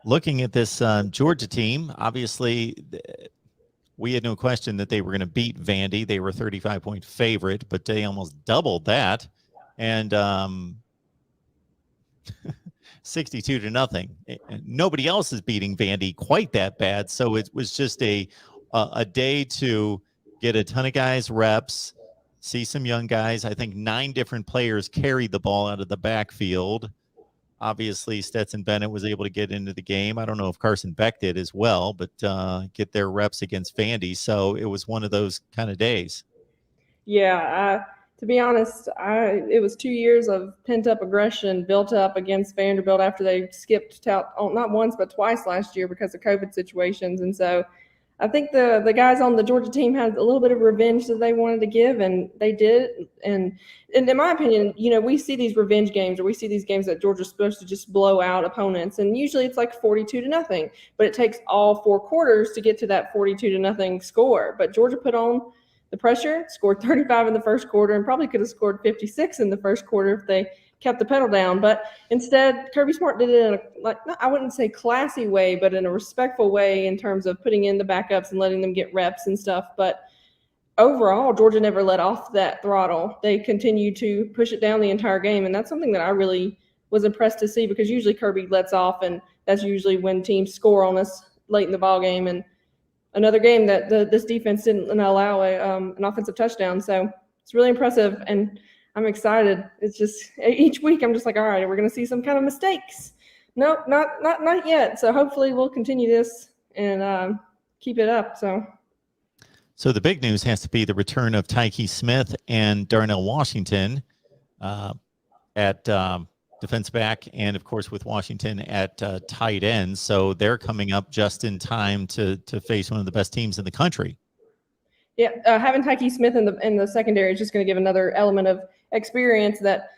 looking at this Georgia team, obviously we had no question that they were going to beat Vandy. They were a 35-point favorite, but they almost doubled that. And 62-0. Nobody else is beating Vandy quite that bad. So it was just a day to get a ton of guys reps, see some young guys. I think 9 different players carried the ball out of the backfield. Obviously, Stetson Bennett was able to get into the game. I don't know if Carson Beck did as well, but get their reps against Vandy. So it was one of those kind of days. Yeah, to be honest, it was 2 years of pent-up aggression built up against Vanderbilt after they skipped out not once but twice last year because of COVID situations. And so I think the guys on the Georgia team had a little bit of revenge that they wanted to give, and they did. And in my opinion, we see these revenge games, or we see these games that Georgia's supposed to just blow out opponents, and usually it's like 42-0. But it takes all 4 quarters to get to that 42-0 score. But Georgia put on the pressure, scored 35 in the first quarter, and probably could have scored 56 in the first quarter if they kept the pedal down. But instead, Kirby Smart did it in I wouldn't say classy way, but in a respectful way in terms of putting in the backups and letting them get reps and stuff. But overall, Georgia never let off that throttle. They continued to push it down the entire game, and that's something that I really was impressed to see, because usually Kirby lets off, and that's usually when teams score on us late in the ball game. And another game that this defense didn't allow an offensive touchdown. So it's really impressive, and I'm excited. It's just each week I'm just like, all right, we're going to see some kind of mistakes. Nope, not yet. So hopefully we'll continue this and keep it up. So the big news has to be the return of Tykee Smith and Darnell Washington at defense back, and of course with Washington at tight end. So they're coming up just in time to face one of the best teams in the country. Yeah, having Tykee Smith in the secondary is just going to give another element of experience that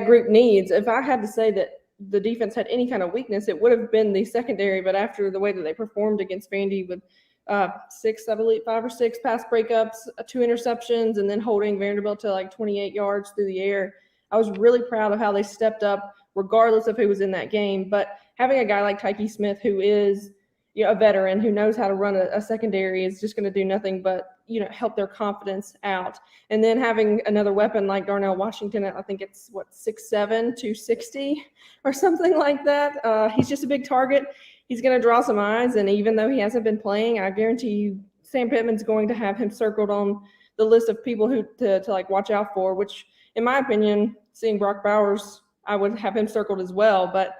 group needs. If I had to say that the defense had any kind of weakness, it would have been the secondary. But after the way that they performed against Vandy with 5 or 6 pass breakups, 2 interceptions, and then holding Vanderbilt to like 28 yards through the air, I was really proud of how they stepped up, regardless of who was in that game. But having a guy like Tykee Smith, who is a veteran, who knows how to run a secondary, is just going to do nothing but help their confidence out. And then having another weapon like Darnell Washington, I think it's 6'7", 260 or something like that. He's just a big target. He's going to draw some eyes, and even though he hasn't been playing, I guarantee you Sam Pittman's going to have him circled on the list of people who to like watch out for, which in my opinion, seeing Brock Bowers, I would have him circled as well. But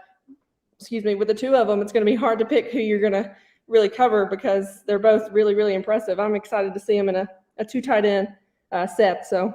with the 2 of them, it's going to be hard to pick who you're going to really cover, because they're both really, really impressive. I'm excited to see them in a 2 tight end set. So